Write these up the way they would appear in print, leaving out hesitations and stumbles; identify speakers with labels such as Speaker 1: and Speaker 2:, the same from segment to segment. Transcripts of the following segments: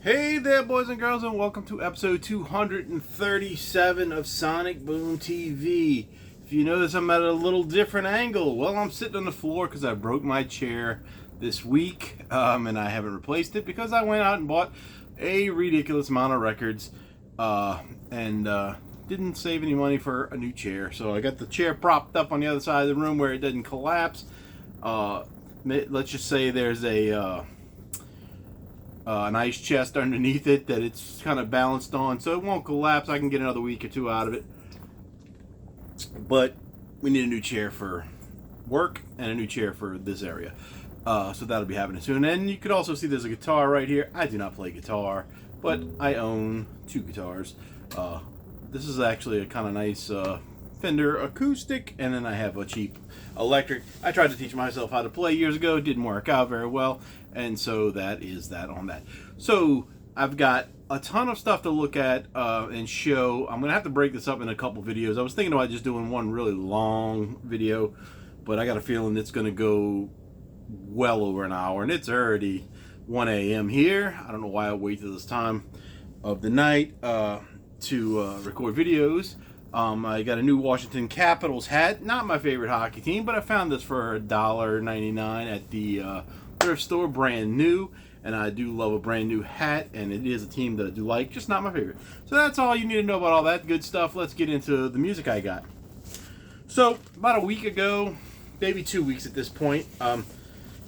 Speaker 1: Hey there, boys and girls, and welcome to episode 237 of Sonic Boom TV. If you notice, I'm at a little different angle. Well, I'm sitting on the floor because I broke my chair this week, and I haven't replaced it because I went out and bought a ridiculous amount of records and didn't save any money for a new chair. So I got the chair propped up on the other side of the room where it doesn't collapse. Let's just say there's an ice chest underneath it that it's kind of balanced on, so it won't collapse. I can get another week or two out of it. But we need a new chair for work and a new chair for this area. So that'll be happening soon. And you could also see there's a guitar right here. I do not play guitar, but I own two guitars. This is actually a kind of nice Fender acoustic, and then I have a cheap electric. I tried to teach myself how to play years ago. It didn't work out very well, and so that is that on that. So I've got a ton of stuff to look at and show. I'm gonna have to break this up in a couple videos. I was thinking about just doing one really long video, but I got a feeling it's gonna go well over an hour, and it's already 1 a.m. here. I don't know why I wait till this time of the night to record videos. I got a new Washington Capitals hat. Not my favorite hockey team, but I found this for $1.99 at the thrift store, brand new. And I do love a brand new hat, and it is a team that I do like, just not my favorite. So that's all you need to know about all that good stuff. Let's get into the music I got. So about a week ago, maybe 2 weeks at this point, there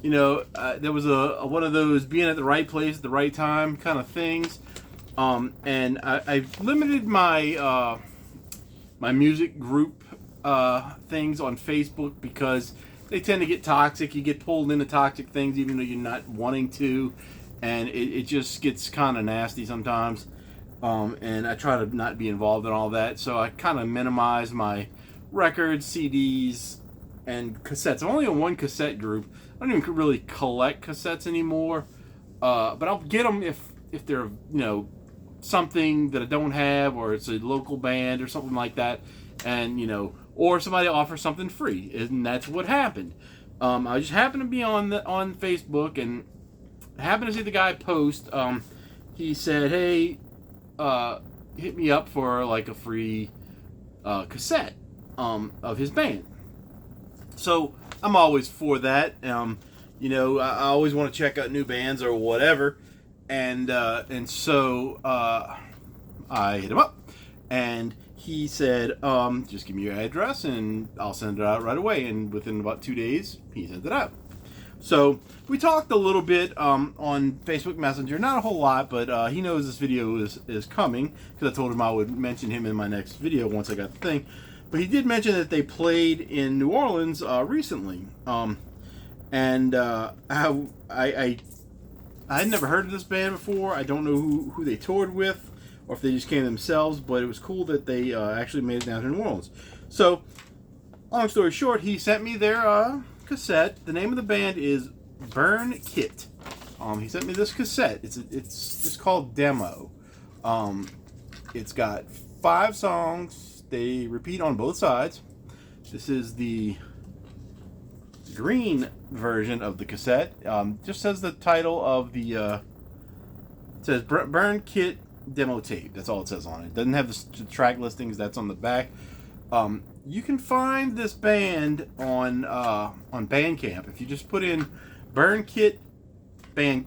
Speaker 1: was one of those being at the right place at the right time kind of things. And I've limited my my music group things on Facebook because they tend to get toxic. You get pulled into toxic things even though you're not wanting to, and it just gets kind of nasty sometimes. And I try to not be involved in all that, so I kind of minimize my records, CDs, and cassettes. I'm only in one cassette group. I don't even really collect cassettes anymore, but I'll get them if they're something that I don't have, or it's a local band or something like that, and or somebody offers something free, and that's what happened. I just happened to be on Facebook and happened to see the guy post. He said, "Hey, hit me up for like a free cassette of his band." So I'm always for that. I always want to check out new bands or whatever. And so I hit him up, and he said, just give me your address and I'll send it out right away. And within about 2 days, he sent it out. So we talked a little bit on Facebook Messenger, not a whole lot, but he knows this video is coming because I told him I would mention him in my next video once I got the thing. But he did mention that they played in New Orleans recently, and I had never heard of this band before. I don't know who they toured with or if they just came themselves, but it was cool that they actually made it down to New Orleans. So, long story short, he sent me their cassette. The name of the band is Burn Kit. He sent me this cassette. It's just called Demo. It's got 5 songs. They repeat on both sides. This is the green version of the cassette. Just says the title of the it says Burn Kit Demo Tape. That's all it says on it. It doesn't have the track listings. That's on the back. You can find this band on Bandcamp if you just put in Burn Kit Burn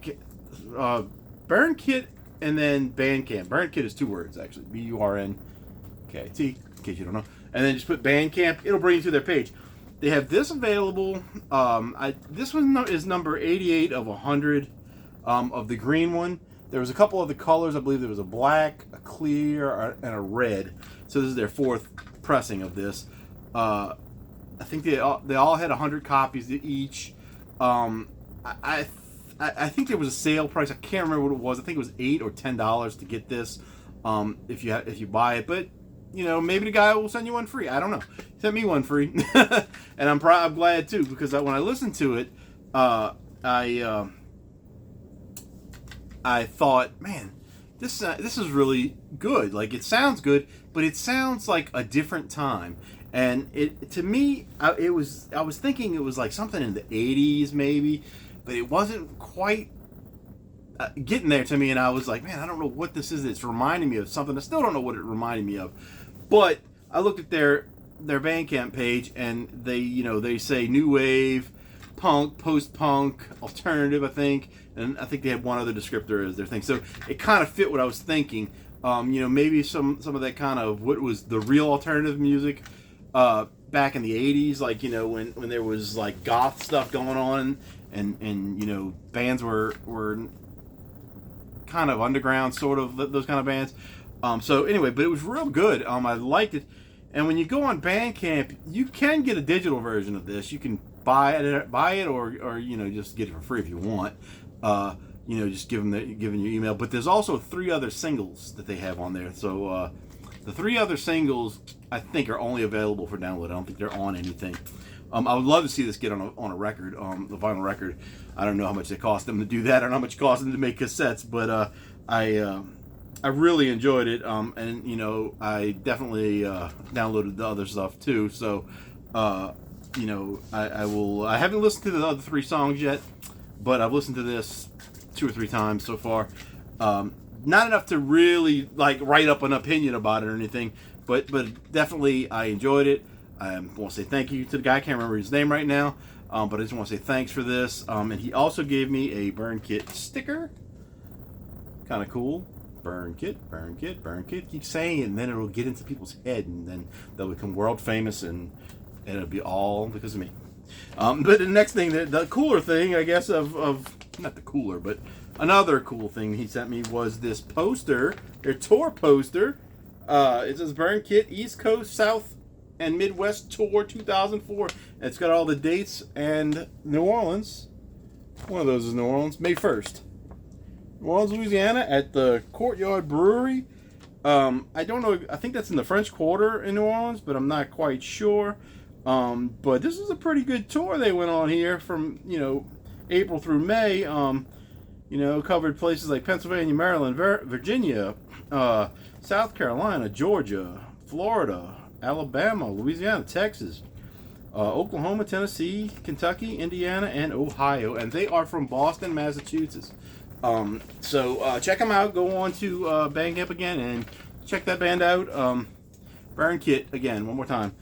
Speaker 1: Kit and then Bandcamp. Burn Kit is 2 words actually, BURNKT, in case you don't know, and then just put Bandcamp. It'll bring you to their page. They have this available. This one is number 88 of 100 of the green one. There was a couple of the colors. I believe there was a black, a clear, and a red. So this is their 4th pressing of this. I think they all had 100 copies each. I think there was a sale price. I can't remember what it was. I think it was $8 or $10 to get this if you buy it. But maybe the guy will send you one free. I don't know. He sent me one free, and I'm glad too, because when I listened to it, I thought, man, this is really good. Like, it sounds good, but it sounds like a different time. And to me, I was thinking it was like something in the 80s maybe, but it wasn't quite. getting there to me, and I was like, man, I don't know what this is. It's reminding me of something. I still don't know what it reminded me of, but I looked at their Bandcamp page, and they say new wave, punk, post punk, alternative, I think, and I think they had one other descriptor as their thing. So it kind of fit what I was thinking. Maybe some of that kind of what was the real alternative music back in the 80s, like when there was like goth stuff going on, and bands were kind of underground, sort of those kind of bands. So anyway, but it was real good. I liked it. And when you go on Bandcamp, you can get a digital version of this. You can buy it, or just get it for free if you want. Just give them your email. But there's also 3 other singles that they have on there. So the 3 other singles I think are only available for download. I don't think they're on anything. I would love to see this get on a record, the vinyl record. I don't know how much it cost them to do that, or how much it cost them to make cassettes, but I really enjoyed it, and I definitely downloaded the other stuff too. So, I will. I haven't listened to the other 3 songs yet, but I've listened to this 2 or 3 times so far. Not enough to really like write up an opinion about it or anything, but definitely I enjoyed it. I want to say thank you to the guy. I can't remember his name right now, but I just want to say thanks for this. And he also gave me a Burn Kit sticker. Kind of cool. Burn Kit, Burn Kit, Burn Kit. Keep saying it, and then it'll get into people's head, and then they'll become world famous, and it'll be all because of me. But the next thing, the cooler thing, I guess, of not the cooler, but another cool thing he sent me was this poster, their tour poster. It says Burn Kit East Coast, South, and Midwest Tour 2004. And it's got all the dates, and New Orleans. One of those is New Orleans, May 1st. New Orleans, Louisiana, at the Courtyard Brewery. I don't know. I think that's in the French Quarter in New Orleans, but I'm not quite sure. But this is a pretty good tour they went on here from April through May. Covered places like Pennsylvania, Maryland, Virginia, South Carolina, Georgia, Florida, Alabama, Louisiana, Texas, Oklahoma, Tennessee, Kentucky, Indiana, and Ohio. And they are from Boston, Massachusetts. So check them out. Go on to Bandcamp again and check that band out. Burn Kit again, one more time.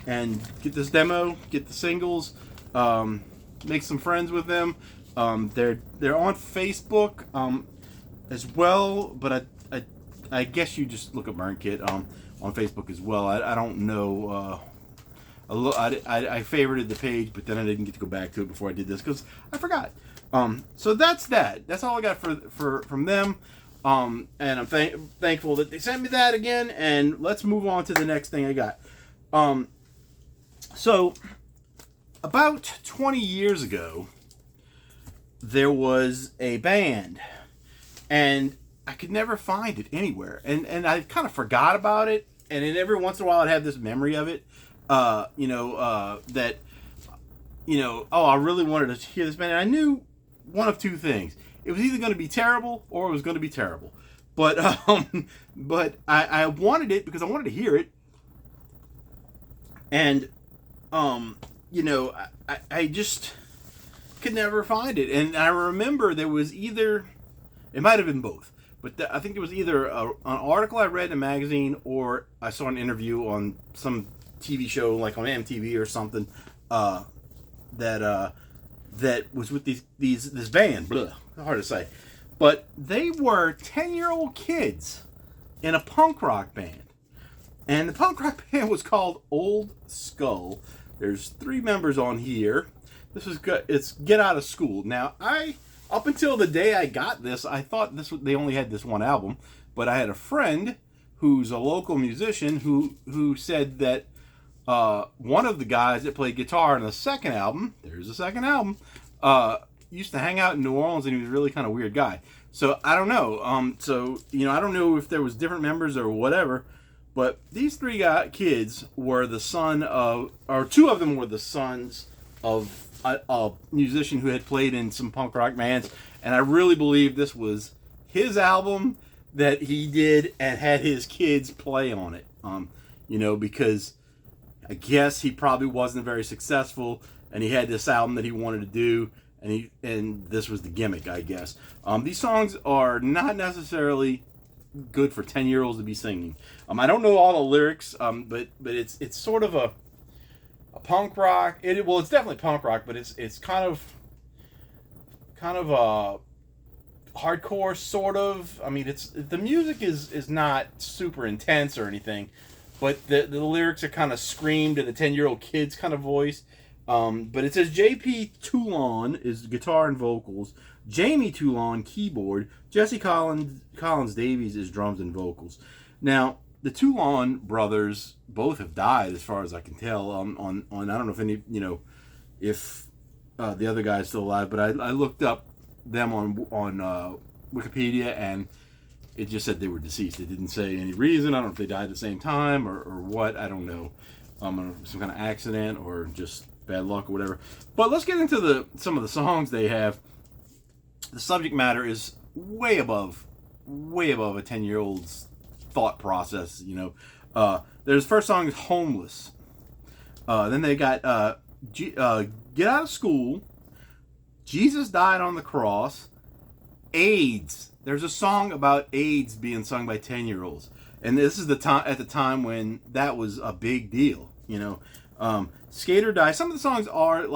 Speaker 1: And get this demo, get the singles, make some friends with them. They're on Facebook as well, but I guess you just look at Burn Kit on Facebook as well. I don't know. I favorited the page, but then I didn't get to go back to it before I did this because I forgot. So that's that. That's all I got from them. And I'm thankful that they sent me that again. And let's move on to the next thing I got. So about 20 years ago, there was a band, and I could never find it anywhere. And I kind of forgot about it. And then every once in a while I'd have this memory of it, that, I really wanted to hear this band. And I knew one of 2 things. It was either going to be terrible or it was going to be terrible. But I wanted it because I wanted to hear it. And, I just could never find it. And I remember there was either, it might have been both, but I think there was either an article I read in a magazine or I saw an interview on some TV show, like on MTV or something, that was with this band. Blah, hard to say. But they were 10-year-old kids in a punk rock band. And the punk rock band was called Old Skull. There's 3 members on here. This is good. It's Get Out of School. Now, up until the day I got this, I thought they only had this one album. But I had a friend who's a local musician who said that one of the guys that played guitar in the second album, there's the second album, used to hang out in New Orleans, and he was a really kind of weird guy. So I don't know. I don't know if there was different members or whatever. But these 3 kids were the son of, or 2 of them were the sons of a musician who had played in some punk rock bands. And I really believe this was his album that he did and had his kids play on it. Because I guess he probably wasn't very successful and he had this album that he wanted to do. and this was the gimmick, I guess. These songs are not necessarily good for 10-year-olds to be singing. I don't know all the lyrics, but it's sort of a punk rock. It's definitely punk rock, but it's kind of hardcore, sort of. I mean, the music is not super intense or anything, but the lyrics are kind of screamed in a 10-year-old kid's kind of voice. But it says J.P. Toulon is guitar and vocals, Jamie Toulon keyboard, Jesse Collins Davies is drums and vocals. Now, the Toulon brothers both have died, as far as I can tell. On I don't know if any, if the other guy's still alive, but I looked up them on Wikipedia, and it just said they were deceased. It didn't say any reason. I don't know if they died at the same time or what. I don't know. Some kind of accident or just bad luck or whatever. But let's get into some of the songs they have. The subject matter is way above a 10-year-old's thought process. Their first song is Homeless. Then they got Get Out of School, Jesus Died on the Cross, AIDS. There's a song about AIDS being sung by 10-year-olds, and this is at the time when that was a big deal. Skate or Die. Some of the songs are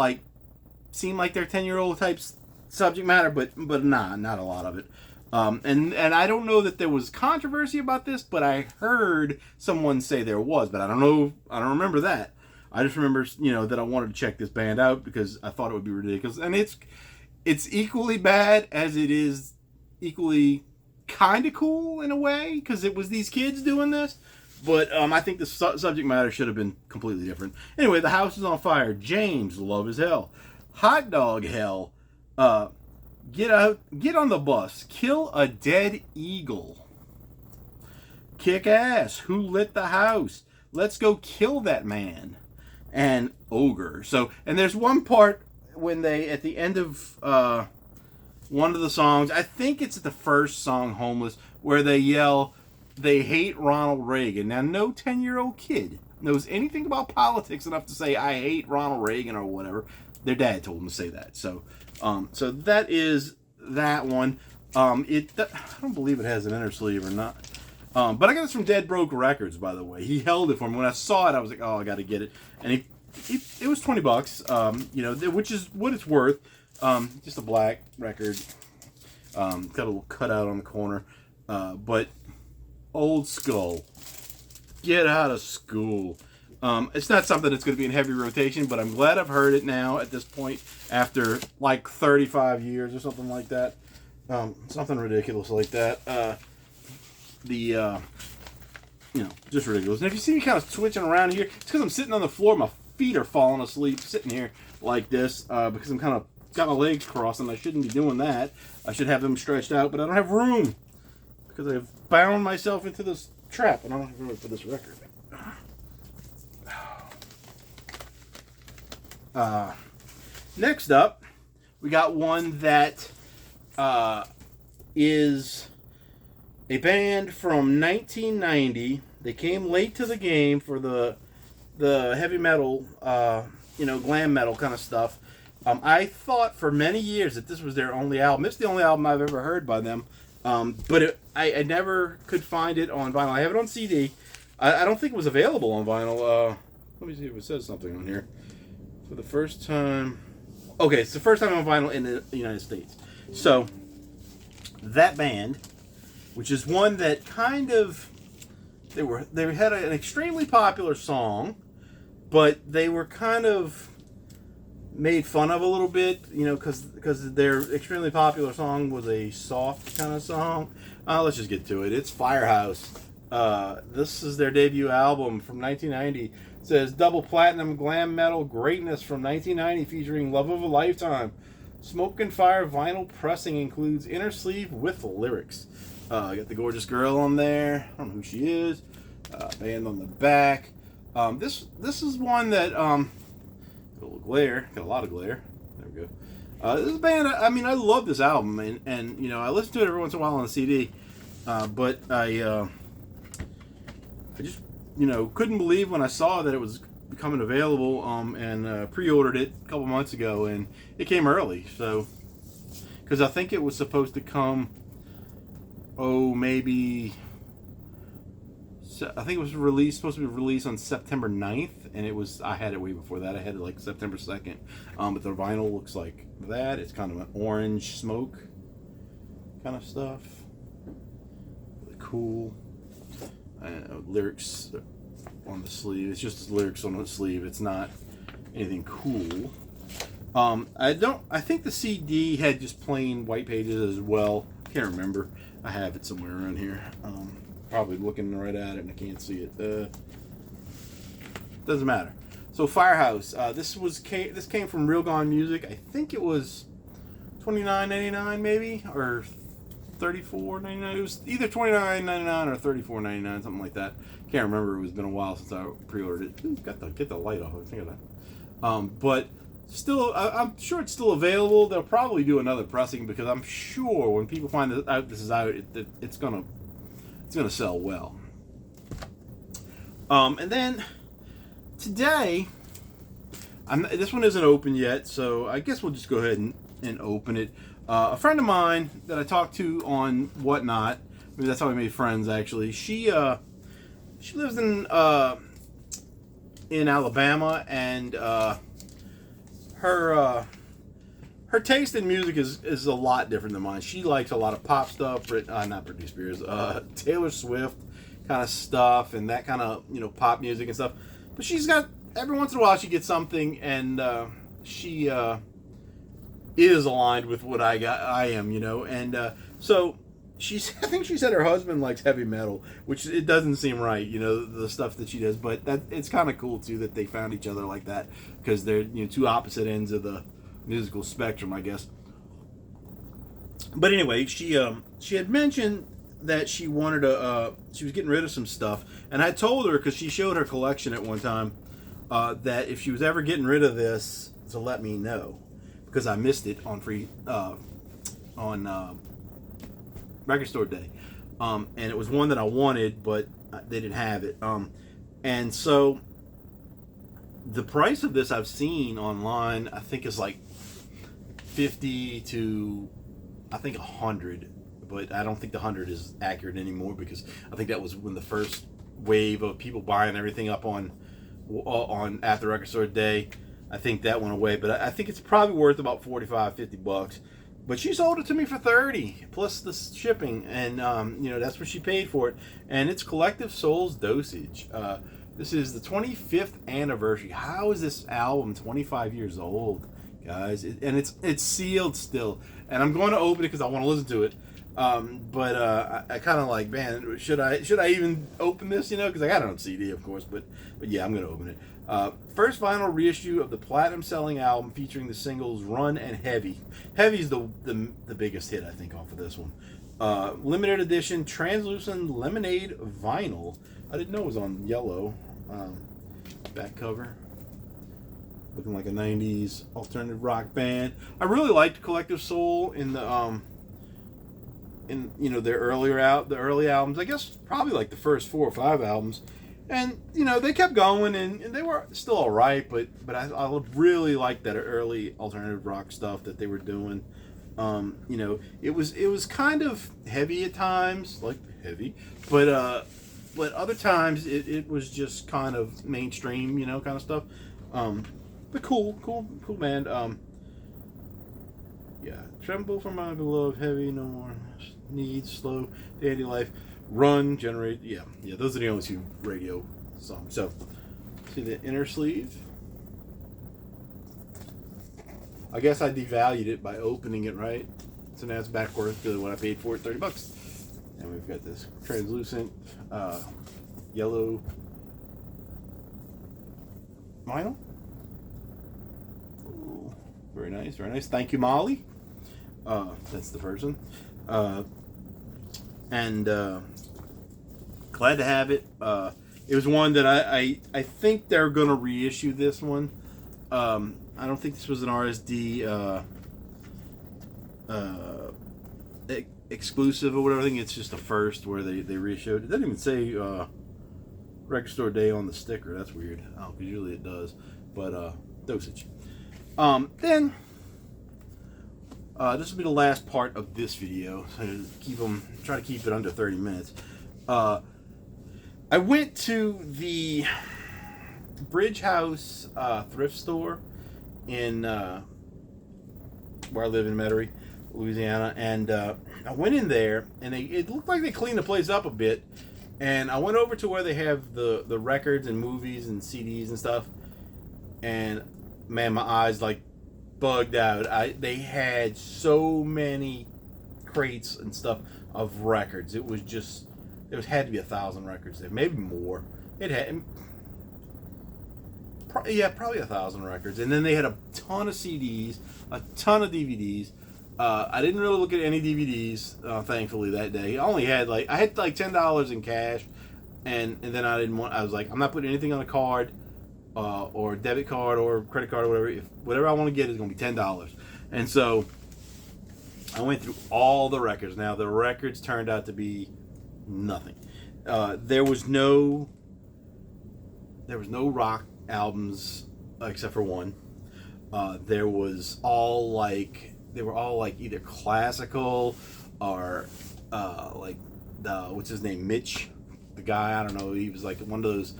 Speaker 1: seem like they're 10-year-old types subject matter, but not a lot of it. And I don't know that there was controversy about this, but I heard someone say there was, but I don't know. I don't remember that. I just remember, that I wanted to check this band out because I thought it would be ridiculous, and it's equally bad as it is equally kind of cool in a way, because it was these kids doing this. But I think the subject matter should have been completely different. Anyway, The House is on Fire, James, Love is Hell, Hot Dog Hell, Get on the Bus, Kill a Dead Eagle, Kick Ass, Who Lit the House, Let's Go Kill That Man, and Ogre. And there's one part when they, at the end of one of the songs, I think it's the first song, Homeless, where they yell, they hate Ronald Reagan. Now, no 10-year-old kid knows anything about politics enough to say, I hate Ronald Reagan or whatever. Their dad told them to say that. So that is that one. I don't believe it has an inner sleeve or not. But I got this from Dead Broke Records, by the way. He held it for me. When I saw it, I was like, oh, I got to get it. And it was $20, which is what it's worth. Just a black record. Got a little cutout on the corner. But Old Skull, Get Out of School. It's not something that's going to be in heavy rotation, but I'm glad I've heard it now at this point after 35 years or something like that. Something ridiculous like that. Just ridiculous. And if you see me kind of twitching around here, it's because I'm sitting on the floor. My feet are falling asleep sitting here like this because I'm kind of got my legs crossed, and I shouldn't be doing that. I should have them stretched out, but I don't have room because I've bound myself into this trap, and I don't have room for this record. Next up, we got one that is a band from 1990. They came late to the game for the heavy metal, glam metal kind of stuff. I thought for many years that this was their only album. It's the only album I've ever heard by them. But I never could find it on vinyl. I have it on CD. I don't think it was available on vinyl. Let me see if it says something on here. For the first time... Okay, it's the first time on vinyl in the United States. So, that band, which is one that kind of... They had an extremely popular song, but they were kind of made fun of a little bit, because their extremely popular song was a soft kind of song. Let's just get to it. It's Firehouse. This is their debut album from 1990. It says double platinum glam metal greatness from 1990 featuring Love of a Lifetime. Smoke and Fire vinyl pressing includes inner sleeve with lyrics. Got the gorgeous girl on there. I don't know who she is. Band on the back. This is one that got a little glare. Got a lot of glare. There we go. This band. I love this album, and I listen to it every once in a while on CD. But I just couldn't believe when I saw that it was becoming available, and pre-ordered it a couple months ago, and it came early. So, because I think it was supposed to come, maybe. I think it was supposed to be released on September 9th, and I had it way before that. I had it like September 2nd. But the vinyl looks like that. It's kind of an orange smoke kind of stuff. Really cool. Lyrics on the sleeve. It's just lyrics on the sleeve. It's not anything cool. I think the CD had just plain white pages as well. Can't remember. I have it somewhere around here. Probably looking right at it and I can't see it. Doesn't matter. So Firehouse. This came from Real Gone Music. I think it was $29.99 maybe, or $34.99. It was either $29.99 or $34.99, something like that. Can't remember. It's been a while since I pre-ordered it. Ooh, get the light off. I think of that. But still, I'm sure it's still available. They'll probably do another pressing because I'm sure when people find this is out, it's gonna sell well. And then today, this one isn't open yet, so I guess we'll just go ahead and open it. A friend of mine that I talked to on Whatnot, maybe that's how we made friends actually. She lives in Alabama, and her taste in music is a lot different than mine. She likes a lot of pop stuff, not Britney Spears, Taylor Swift kind of stuff, and that kind of pop music and stuff. But she's got every once in a while she gets something, and she is aligned with what I am, and so I think she said her husband likes heavy metal, which it doesn't seem right, the stuff that she does. But it's kind of cool too that they found each other like that, because they're two opposite ends of the musical spectrum, I guess. But anyway, she had mentioned that she wanted she was getting rid of some stuff, and I told her, because she showed her collection at one time, that if she was ever getting rid of this, to let me know, because I missed it on Record Store Day, and it was one that I wanted, but they didn't have it, and so the price of this I've seen online, I think is like 50 to I think 100, but I don't think the 100 is accurate anymore, because I think that was when the first wave of people buying everything up on after Record Store Day. I think that went away, but I think it's probably worth about $45-50. But she sold it to me for $30 plus the shipping, and that's what she paid for it. And it's Collective Souls Dosage. This is the 25th anniversary. How is this album 25 years old, guys? And it's sealed still. And I'm going to open it because I want to listen to it. But I kind of like, man, should I even open this? Because I got it on CD, of course. But yeah, I'm going to open it. First vinyl reissue of the platinum-selling album, featuring the singles "Run" and "Heavy." "Heavy's" the biggest hit, I think, off of this one. Limited edition translucent lemonade vinyl. I didn't know it was on yellow. Back cover, looking like a '90s alternative rock band. I really liked Collective Soul in the their early albums. I guess probably like the first 4 or 5 albums. And they kept going, and they were still all right, but I really liked that early alternative rock stuff that they were doing. It was kind of heavy at times, like heavy, but other times it was just kind of mainstream, kind of stuff. But cool band. Yeah, "Tremble for My Beloved," "Heavy," "No More Needs," "Slow," "Dandy Life," "Run," "Generate." Yeah, those are the only 2 radio songs. So, see the inner sleeve. I guess I devalued it by opening it, right? So now it's back worth to what I paid for it, $30. And we've got this translucent yellow vinyl. Ooh, very nice, very nice. Thank you, Molly. That's the person. And glad to have it. It was one that I think they're going to reissue this one. I don't think this was an RSD exclusive or whatever. I think it's just the first where they reissued. It doesn't even say Record Store Day on the sticker. That's weird. Oh, because usually it does. But dosage. Then this will be the last part of this video. So try to keep it under 30 minutes. I went to the Bridge House thrift store in where I live in Metairie, Louisiana, and I went in there, and it looked like they cleaned the place up a bit. And I went over to where they have the records and movies and CDs and stuff, and man, my eyes like bugged out. They had so many crates and stuff of records. It was just had to be 1,000 records there, maybe more. It had, probably 1,000 records, and then they had a ton of CDs, a ton of DVDs. I didn't really look at any DVDs, thankfully, that day. I had like $10 in cash, and then I was like, I'm not putting anything on a card, or debit card or credit card or whatever. Whatever I want to get is going to be $10. And so I went through all the records. Now the records turned out to be nothing. There was no rock albums except for one. They were all like either classical or like what's his name, Mitch, the guy, I don't know, he was like one of those,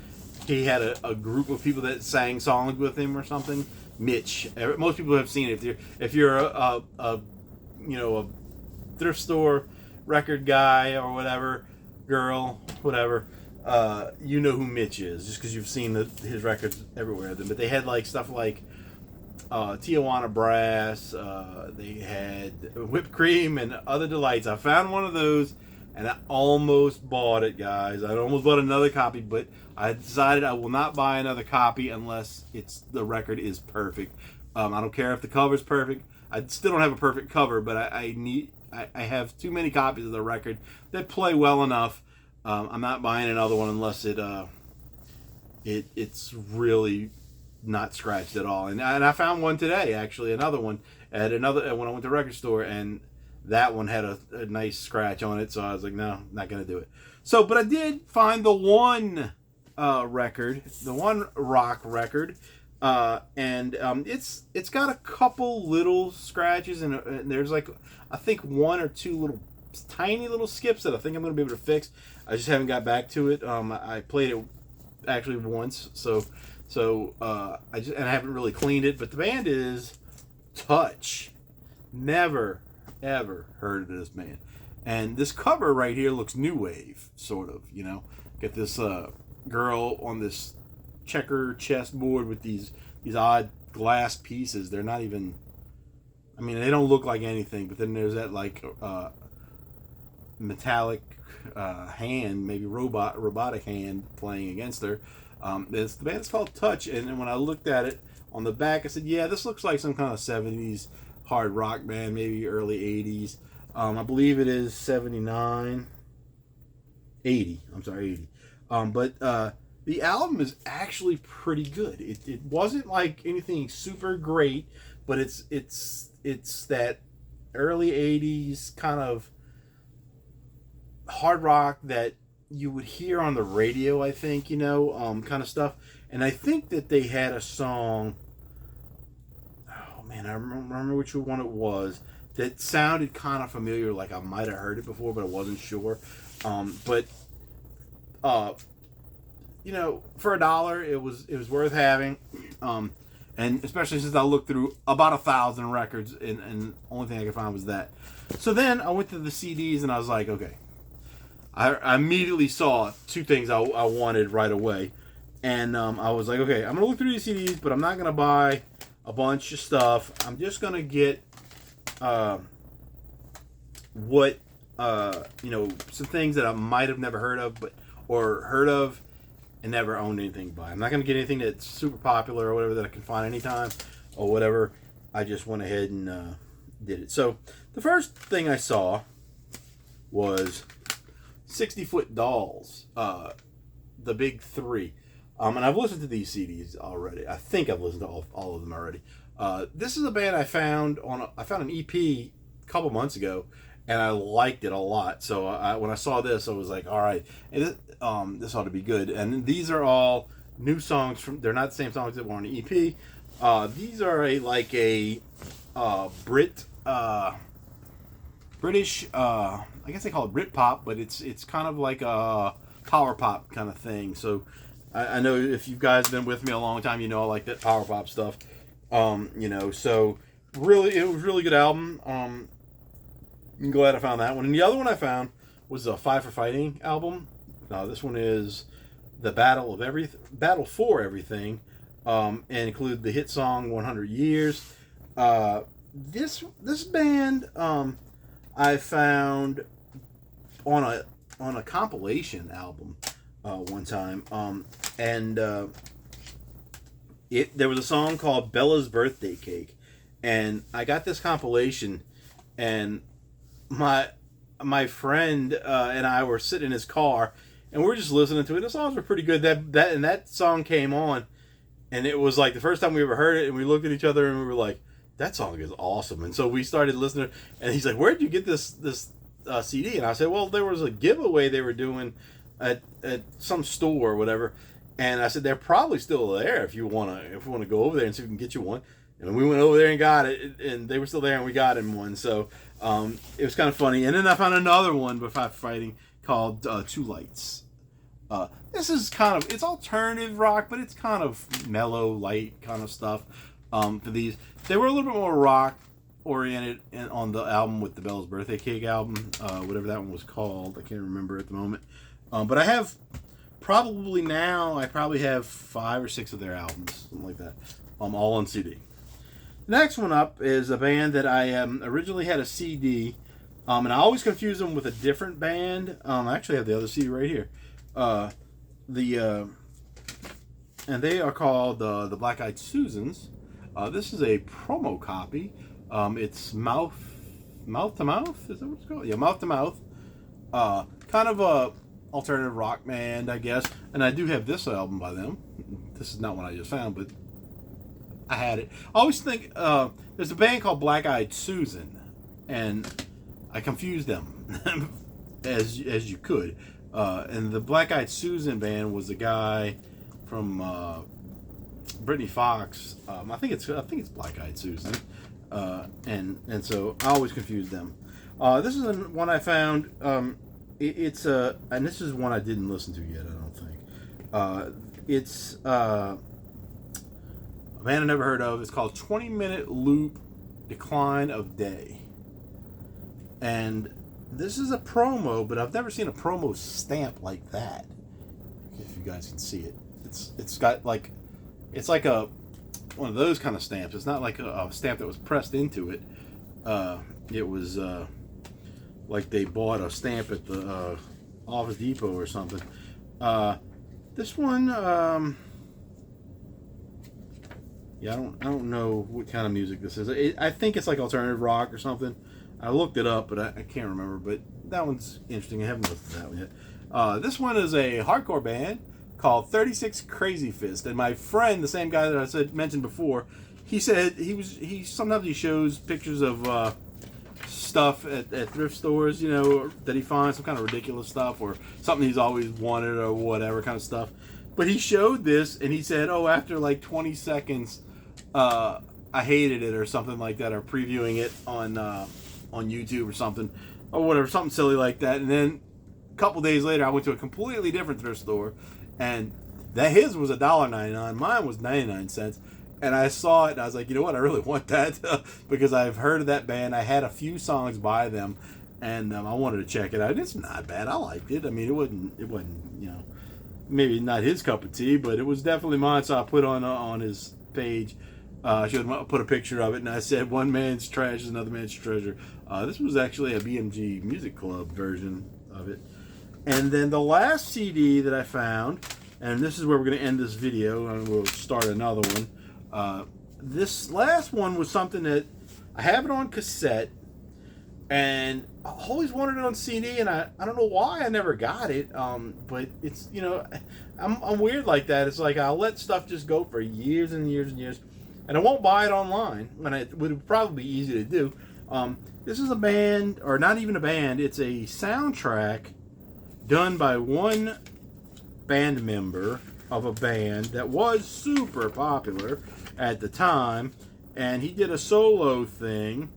Speaker 1: he had a group of people that sang songs with him or something. Mitch, most people have seen it. If you're a thrift store record guy or whatever, girl, whatever, you know who Mitch is just because you've seen his records everywhere. But they had like stuff like Tijuana Brass, they had Whipped Cream and Other Delights. I found one of those and I almost bought it, guys. I almost bought another copy, but I decided I will not buy another copy unless the record is perfect. I don't care if the cover's perfect. I still don't have a perfect cover, but I have too many copies of the record that play well enough. I'm not buying another one unless it's really not scratched at all. And I found one today, actually, another one at when I went to the record store, and that one had a nice scratch on it. So I was like, no, not gonna do it. So, but I did find the one record, the one rock record, and it's got a couple little scratches, and there's like, I think one or two little tiny little skips that I think I'm gonna be able to fix. I just haven't got back to it. I played it actually once, so I haven't really cleaned it. But the band is Touch. Never ever heard of this band, and this cover right here looks new wave, sort of. Get this girl on this checker chessboard with these odd glass pieces. They're not even, I mean, they don't look like anything. But then there's that like metallic hand, maybe robotic hand playing against her. The band's called Touch, and when I looked at it on the back, I said, yeah, this looks like some kind of 70s hard rock band, maybe early 80s. I believe it is 79, 80. I'm sorry, 80. But the album is actually pretty good. It wasn't like anything super great, but it's that early 80s kind of hard rock that you would hear on the radio, I think, kind of stuff. And I think that they had a song, oh man, I remember which one it was, that sounded kind of familiar, like I might have heard it before, but I wasn't sure. But for $1, it was worth having. And especially since I looked through about 1,000 records, and the only thing I could find was that. So then I went to the CDs, and I was like, okay. I immediately saw two things I wanted right away. And I was like, okay, I'm going to look through these CDs, but I'm not going to buy a bunch of stuff. I'm just going to get some things that I might have never heard of, or heard of and never owned anything by. I'm not going to get anything that's super popular or whatever that I can find anytime or whatever. I just went ahead and did it. So the first thing I saw was 60 Foot Dolls, the big three. And I've listened to these CDs already. I think I've listened to all of them already. This is a band I found an EP a couple months ago, and I liked it a lot. So when I saw this, I was like, all right, this ought to be good. And these are all new songs from. They're not the same songs that were on the EP. These are a British. I guess they call it Britpop, but it's kind of like a power pop kind of thing. So I know if you guys have been with me a long time, you know I like that power pop stuff. So really, it was a really good album. I'm glad I found that one. And the other one I found was the Five for Fighting album. This one is the Battle for Everything, and include the hit song 100 Years. This band I found on a compilation album one time, and there was a song called Bella's Birthday Cake, and I got this compilation, and my friend and I were sitting in his car, and we were just listening to it. The songs were pretty good. That song came on, and it was like the first time we ever heard it, and we looked at each other and we were like, that song is awesome. And so we started listening, and he's like, where'd you get this CD? And I said, well, there was a giveaway they were doing at some store or whatever. And I said, they're probably still there if you want to go over there and see if we can get you one. And we went over there and got it, and they were still there, and we got him one. So it was kind of funny. And then I found another one by Five Fighting called Two Lights. This is it's alternative rock, but it's kind of mellow, light kind of stuff. For these, they were a little bit more rock oriented on the album with the Bella's Birthday Cake album, whatever that one was called. I can't remember at the moment. But I probably have 5 or 6 of their albums, something like that, all on CD. Next one up is a band that I originally had a CD, and I always confuse them with a different band. I actually have the other CD right here. And they are called the Black Eyed Susans. This is a promo copy. It's Mouth to Mouth. Is that what it's called? Yeah, Mouth to Mouth. Kind of a alternative rock band, I guess. And I do have this album by them. This is not one I just found, but I had it. I always think there's a band called Black Eyed Susan, and I confused them as you could. And the Black Eyed Susan band was a guy from Britney Fox. I think it's Black Eyed Susan, and so I always confuse them. This is one I found. And this is one I didn't listen to yet. I don't think. It's a band I never heard of. It's called 20-Minute Loop Decline of Day, and this is a promo, but I've never seen a promo stamp like that. If you guys can see it, it's got it's like one of those kind of stamps. It's not like a stamp that was pressed into it. It was like they bought a stamp at the Office Depot or something. This one, I don't know what kind of music this is. I think it's like alternative rock or something. I looked it up, but I can't remember. But that one's interesting. I haven't listened to that one yet. This one is a hardcore band called 36 Crazy Fist. And my friend, the same guy that I mentioned before, he said sometimes he shows pictures of stuff at thrift stores, that he finds, some kind of ridiculous stuff or something he's always wanted or whatever kind of stuff. But he showed this, and he said, after like 20 seconds, I hated it or something like that, or previewing it on YouTube or something, or whatever, something silly like that. And then a couple days later, I went to a completely different thrift store, and his was $1.99, mine was 99 cents. And I saw it, and I was like, you know what, I really want that, because I've heard of that band. I had a few songs by them, and I wanted to check it out. It's not bad. I liked it. I mean, it wasn't, maybe not his cup of tea, but it was definitely mine. So I put on his page. I should put a picture of it, and I said, one man's trash is another man's treasure. This was actually a BMG Music Club version of it. And then the last CD that I found, and this is where we're going to end this video, and we'll start another one. This last one was something that I have it on cassette, and I always wanted it on CD, and I don't know why I never got it. But it's, I'm weird like that. It's like I'll let stuff just go for years and years and years, and I won't buy it online, and it would probably be easy to do. This is a band, or not even a band, it's a soundtrack done by one band member of a band that was super popular at the time, and he did a solo thing.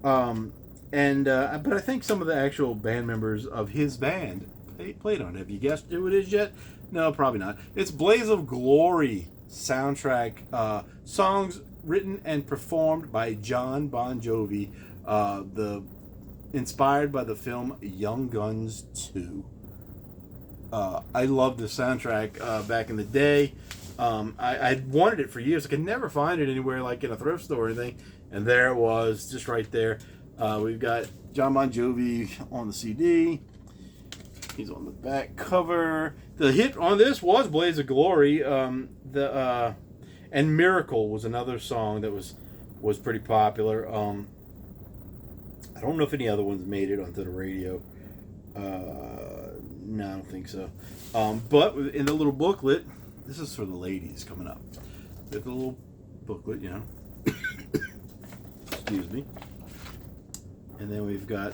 Speaker 1: But I think some of the actual band members of his band they played on it. Have you guessed who it is yet? No, probably not. It's Blaze of Glory soundtrack, songs written and performed by Jon Bon Jovi, inspired by the film Young Guns 2. I loved the soundtrack back in the day. I wanted it for years. I could never find it anywhere, like in a thrift store or anything. And there it was, just right there. We've got Jon Bon Jovi on the CD. He's on the back cover. The hit on this was Blaze of Glory. And Miracle was another song that was pretty popular. I don't know if any other ones made it onto the radio. No, I don't think so. But in the little booklet, this is for the ladies coming up. There's a little booklet, you know. Excuse me. And then we've got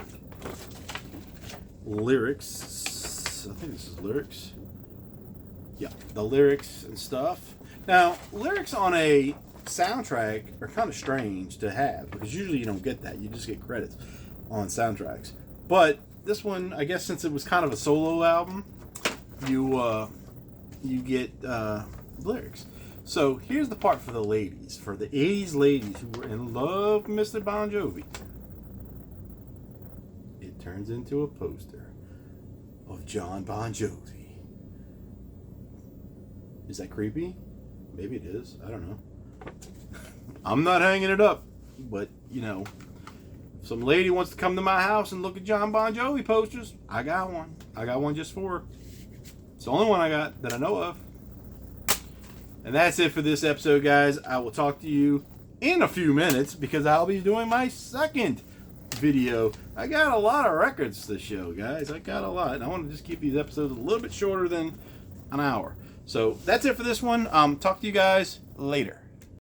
Speaker 1: lyrics. I think this is lyrics. Yeah, the lyrics and stuff. Now, lyrics on a soundtrack are kind of strange to have because usually you don't get that. You just get credits on soundtracks. But this one, I guess since it was kind of a solo album, you get lyrics. So here's the part for the ladies, for the 80s ladies who were in love with Mr. Bon Jovi. It turns into a poster of Jon Bon Jovi. Is that creepy? Maybe it is. I don't know. I'm not hanging it up, but you know, if some lady wants to come to my house and look at Jon Bon Jovi posters, I got one. I got one just for her. It's the only one I got that I know of. And that's it for this episode, guys. I will talk to you in a few minutes because I'll be doing my second video. I got a lot of records to show, guys. I got a lot. And I want to just keep these episodes a little bit shorter than an hour. So that's it for this one. Talk to you guys later.